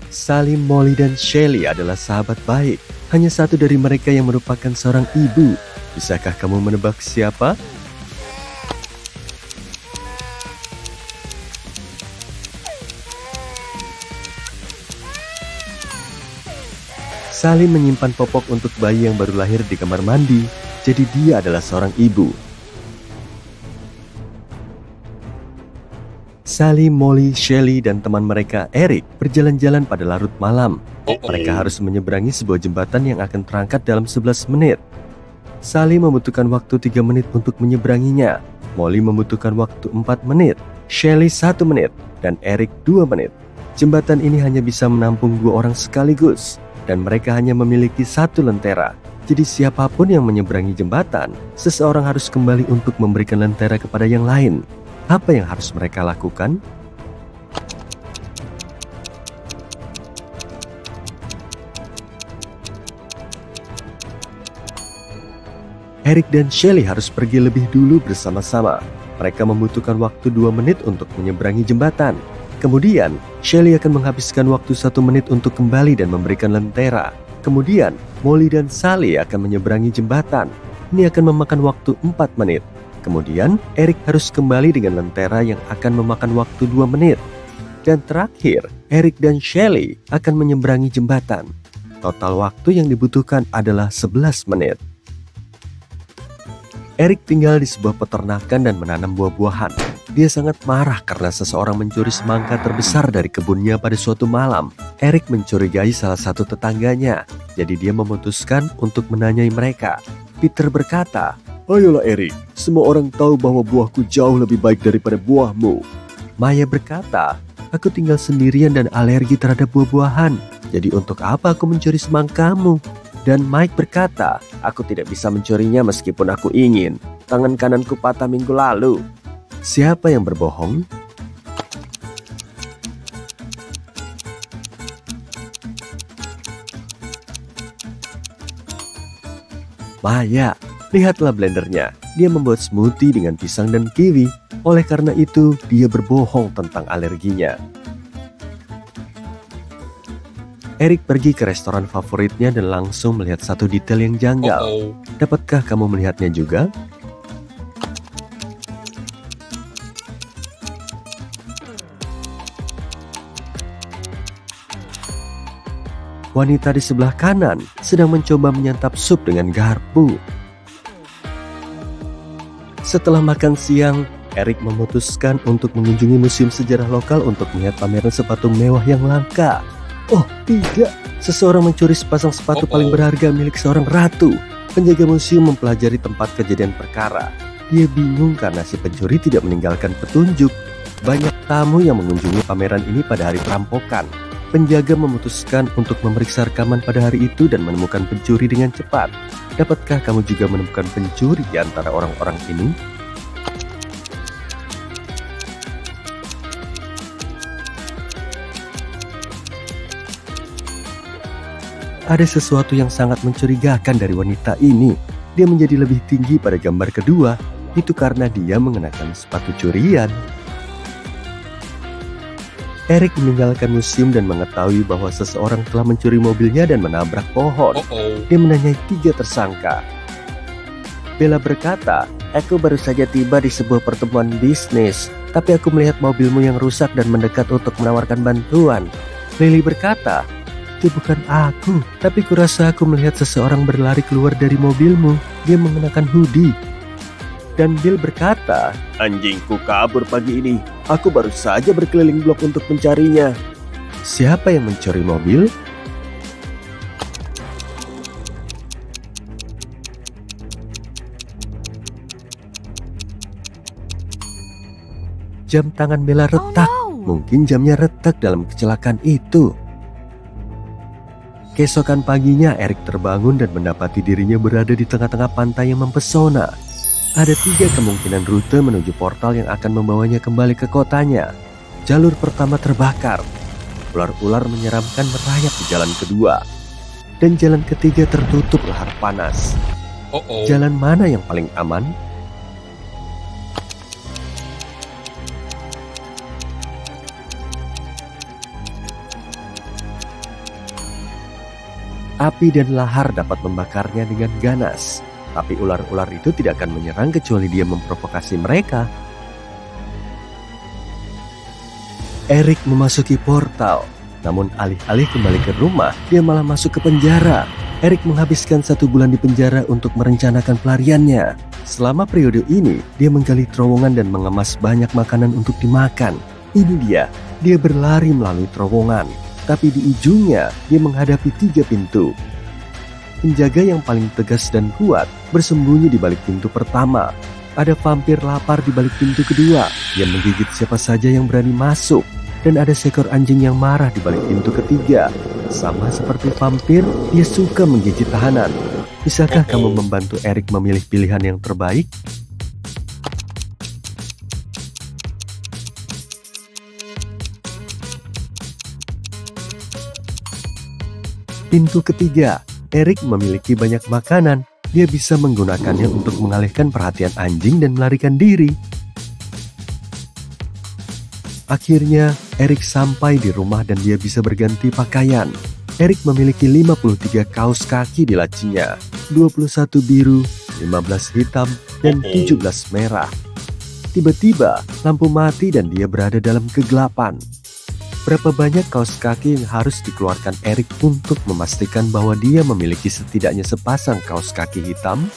Salim, Molly, dan Shelly adalah sahabat baik. Hanya satu dari mereka yang merupakan seorang ibu. Bisakah kamu menebak siapa? Salim menyimpan popok untuk bayi yang baru lahir di kamar mandi, jadi dia adalah seorang ibu. Salim, Molly, Shelly, dan teman mereka, Eric, berjalan-jalan pada larut malam. Mereka harus menyeberangi sebuah jembatan yang akan terangkat dalam 11 menit. Salim membutuhkan waktu 3 menit untuk menyeberanginya. Molly membutuhkan waktu 4 menit, Shelly 1 menit, dan Eric 2 menit. Jembatan ini hanya bisa menampung 2 orang sekaligus, dan mereka hanya memiliki 1 lentera. Jadi siapapun yang menyeberangi jembatan, seseorang harus kembali untuk memberikan lentera kepada yang lain. Apa yang harus mereka lakukan? Eric dan Shelly harus pergi lebih dulu bersama-sama. Mereka membutuhkan waktu 2 menit untuk menyeberangi jembatan. Kemudian, Shelly akan menghabiskan waktu 1 menit untuk kembali dan memberikan lentera. Kemudian, Molly dan Sally akan menyeberangi jembatan. Ini akan memakan waktu 4 menit. Kemudian, Eric harus kembali dengan lentera yang akan memakan waktu 2 menit. Dan terakhir, Eric dan Shelly akan menyeberangi jembatan. Total waktu yang dibutuhkan adalah 11 menit. Eric tinggal di sebuah peternakan dan menanam buah-buahan. Dia sangat marah karena seseorang mencuri semangka terbesar dari kebunnya pada suatu malam. Eric mencurigai salah satu tetangganya, jadi dia memutuskan untuk menanyai mereka. Peter berkata, "Ayolah Eric, semua orang tahu bahwa buahku jauh lebih baik daripada buahmu." Maya berkata, "Aku tinggal sendirian dan alergi terhadap buah-buahan, jadi untuk apa aku mencuri semangkamu?" Dan Mike berkata, "Aku tidak bisa mencurinya meskipun aku ingin. Tangan kananku patah minggu lalu." Siapa yang berbohong? Maya, lihatlah blendernya. Dia membuat smoothie dengan pisang dan kiwi. Oleh karena itu, dia berbohong tentang alerginya. Eric pergi ke restoran favoritnya dan langsung melihat satu detail yang janggal. Dapatkah kamu melihatnya juga? Wanita di sebelah kanan sedang mencoba menyantap sup dengan garpu. Setelah makan siang, Eric memutuskan untuk mengunjungi museum sejarah lokal untuk melihat pameran sepatu mewah yang langka. Oh tidak, seseorang mencuri sepasang sepatu paling berharga milik seorang ratu. Penjaga museum mempelajari tempat kejadian perkara. Dia bingung karena si pencuri tidak meninggalkan petunjuk. Banyak tamu yang mengunjungi pameran ini pada hari perampokan. Penjaga memutuskan untuk memeriksa rekaman pada hari itu dan menemukan pencuri dengan cepat. Dapatkah kamu juga menemukan pencuri di antara orang-orang ini? Ada sesuatu yang sangat mencurigakan dari wanita ini. Dia menjadi lebih tinggi pada gambar kedua. Itu karena dia mengenakan sepatu curian. Eric meninggalkan museum dan mengetahui bahwa seseorang telah mencuri mobilnya dan menabrak pohon. Dia menanyai 3 tersangka. Bella berkata, "Aku baru saja tiba di sebuah pertemuan bisnis, tapi aku melihat mobilmu yang rusak dan mendekat untuk menawarkan bantuan." Lily berkata, "Itu bukan aku, tapi kurasa aku melihat seseorang berlari keluar dari mobilmu. Dia mengenakan hoodie." Dan Bill berkata, "Anjingku kabur pagi ini. Aku baru saja berkeliling blok untuk mencarinya." Siapa yang mencuri mobil? Jam tangan Bella retak. Mungkin jamnya retak dalam kecelakaan itu. Keesokan paginya, Eric terbangun dan mendapati dirinya berada di tengah-tengah pantai yang mempesona. Ada 3 kemungkinan rute menuju portal yang akan membawanya kembali ke kotanya. Jalur pertama terbakar. Ular-ular menyeramkan merayap di jalan kedua. Dan jalan ketiga tertutup lahar panas. Jalan mana yang paling aman? Api dan lahar dapat membakarnya dengan ganas. Tapi ular-ular itu tidak akan menyerang kecuali dia memprovokasi mereka. Eric memasuki portal. Namun alih-alih kembali ke rumah, dia malah masuk ke penjara. Eric menghabiskan 1 bulan di penjara untuk merencanakan pelariannya. Selama periode ini, dia menggali terowongan dan mengemas banyak makanan untuk dimakan. Ini dia berlari melalui terowongan. Tapi di ujungnya, dia menghadapi 3 pintu. Penjaga yang paling tegas dan kuat bersembunyi di balik pintu pertama. Ada vampir lapar di balik pintu kedua yang menggigit siapa saja yang berani masuk. Dan ada seekor anjing yang marah di balik pintu ketiga. Sama seperti vampir, dia suka menggigit tahanan. Bisakah kamu membantu Eric memilih pilihan yang terbaik? Pintu ketiga, Eric memiliki banyak makanan. Dia bisa menggunakannya untuk mengalihkan perhatian anjing dan melarikan diri. Akhirnya, Eric sampai di rumah dan dia bisa berganti pakaian. Eric memiliki 53 kaos kaki di lacinya, 21 biru, 15 hitam, dan 17 merah. Tiba-tiba, lampu mati dan dia berada dalam kegelapan. Berapa banyak kaos kaki yang harus dikeluarkan Eric untuk memastikan bahwa dia memiliki setidaknya sepasang kaos kaki hitam?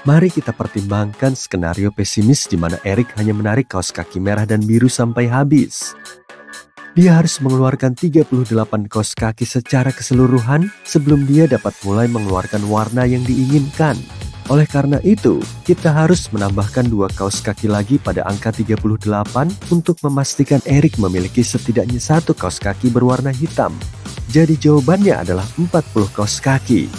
Mari kita pertimbangkan skenario pesimis di mana Eric hanya menarik kaos kaki merah dan biru sampai habis. Dia harus mengeluarkan 38 kaos kaki secara keseluruhan sebelum dia dapat mulai mengeluarkan warna yang diinginkan. Oleh karena itu, kita harus menambahkan 2 kaos kaki lagi pada angka 38 untuk memastikan Eric memiliki setidaknya 1 kaos kaki berwarna hitam. Jadi jawabannya adalah 40 kaos kaki.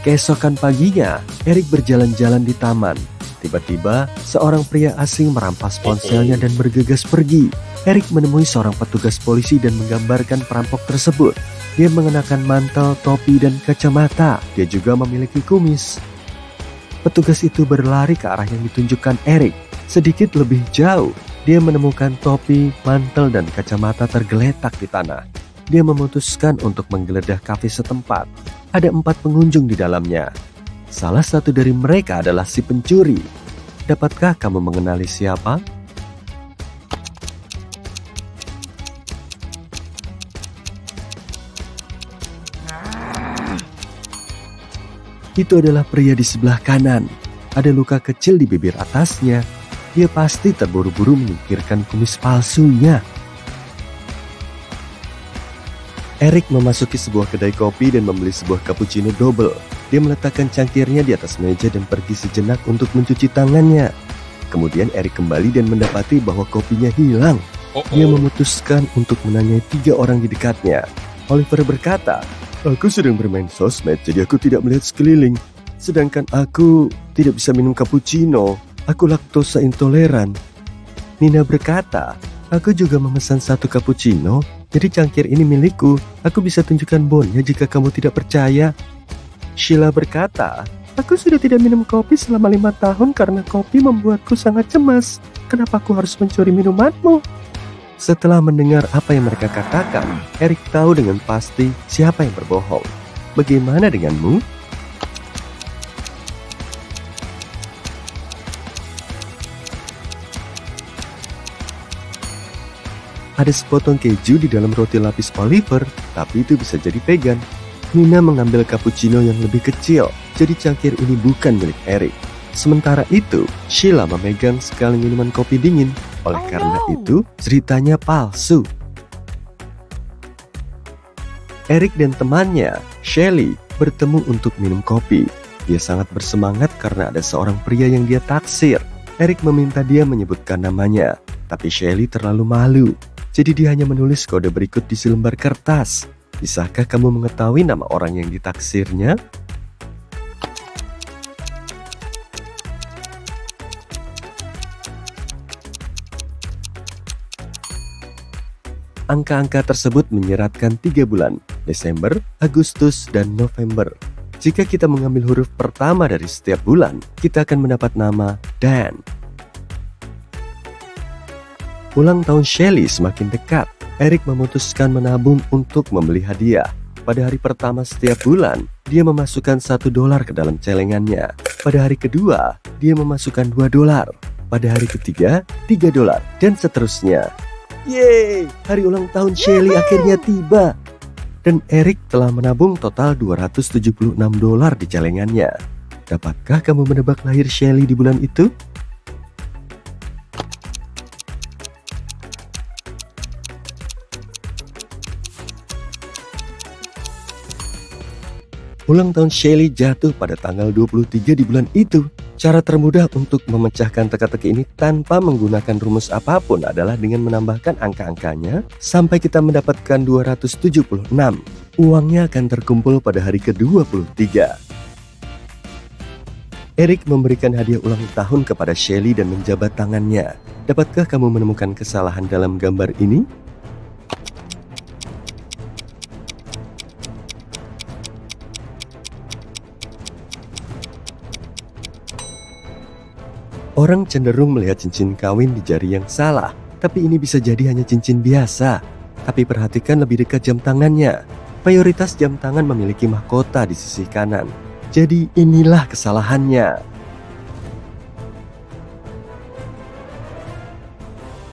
Keesokan paginya, Eric berjalan-jalan di taman. Tiba-tiba, seorang pria asing merampas ponselnya dan bergegas pergi. Eric menemui seorang petugas polisi dan menggambarkan perampok tersebut. Dia mengenakan mantel, topi, dan kacamata. Dia juga memiliki kumis. Petugas itu berlari ke arah yang ditunjukkan Eric. Sedikit lebih jauh, dia menemukan topi, mantel, dan kacamata tergeletak di tanah. Dia memutuskan untuk menggeledah kafe setempat. Ada 4 pengunjung di dalamnya. Salah satu dari mereka adalah si pencuri. Dapatkah kamu mengenali siapa? Itu adalah pria di sebelah kanan. Ada luka kecil di bibir atasnya. Dia pasti terburu-buru menyingkirkan kumis palsunya. Eric memasuki sebuah kedai kopi dan membeli sebuah cappuccino double. Dia meletakkan cangkirnya di atas meja dan pergi sejenak untuk mencuci tangannya. Kemudian Eric kembali dan mendapati bahwa kopinya hilang. Dia memutuskan untuk menanyai 3 orang di dekatnya. Oliver berkata, "Aku sedang bermain sosmed, jadi aku tidak melihat sekeliling. Sedangkan aku tidak bisa minum cappuccino. Aku laktosa intoleran." Nina berkata, "Aku juga memesan 1 cappuccino. Jadi cangkir ini milikku. Aku bisa tunjukkan bonnya jika kamu tidak percaya." Sheila berkata, "Aku sudah tidak minum kopi selama 5 tahun karena kopi membuatku sangat cemas. Kenapa aku harus mencuri minumanmu?" Setelah mendengar apa yang mereka katakan, Eric tahu dengan pasti siapa yang berbohong. Bagaimana denganmu? Ada sepotong keju di dalam roti lapis Oliver, tapi itu bisa jadi vegan. Nina mengambil cappuccino yang lebih kecil, jadi cangkir ini bukan milik Eric. Sementara itu, Sheila memegang sekali minuman kopi dingin. Oleh karena itu, ceritanya palsu. Eric dan temannya, Shelley, bertemu untuk minum kopi. Dia sangat bersemangat karena ada seorang pria yang dia taksir. Eric meminta dia menyebutkan namanya, tapi Shelley terlalu malu. Jadi dia hanya menulis kode berikut di selembar kertas. Bisakah kamu mengetahui nama orang yang ditaksirnya? Angka-angka tersebut menyeratkan 3 bulan, Desember, Agustus, dan November. Jika kita mengambil huruf pertama dari setiap bulan, kita akan mendapat nama Dan. Ulang tahun Shelly semakin dekat. Eric memutuskan menabung untuk membeli hadiah. Pada hari pertama setiap bulan, dia memasukkan $1 ke dalam celengannya. Pada hari kedua, dia memasukkan $2. Pada hari ketiga, $3, dan seterusnya. Yeay, hari ulang tahun Shelly akhirnya tiba. Dan Eric telah menabung total $276 di celengannya. Dapatkah kamu menebak lahir Shelly di bulan itu? Ulang tahun Shelly jatuh pada tanggal 23 di bulan itu. Cara termudah untuk memecahkan teka-teki ini tanpa menggunakan rumus apapun adalah dengan menambahkan angka-angkanya sampai kita mendapatkan 276. Uangnya akan terkumpul pada hari ke-23. Eric memberikan hadiah ulang tahun kepada Shelly dan menjabat tangannya. Dapatkah kamu menemukan kesalahan dalam gambar ini? Orang cenderung melihat cincin kawin di jari yang salah, tapi ini bisa jadi hanya cincin biasa. Tapi perhatikan lebih dekat jam tangannya. Mayoritas jam tangan memiliki mahkota di sisi kanan. Jadi inilah kesalahannya.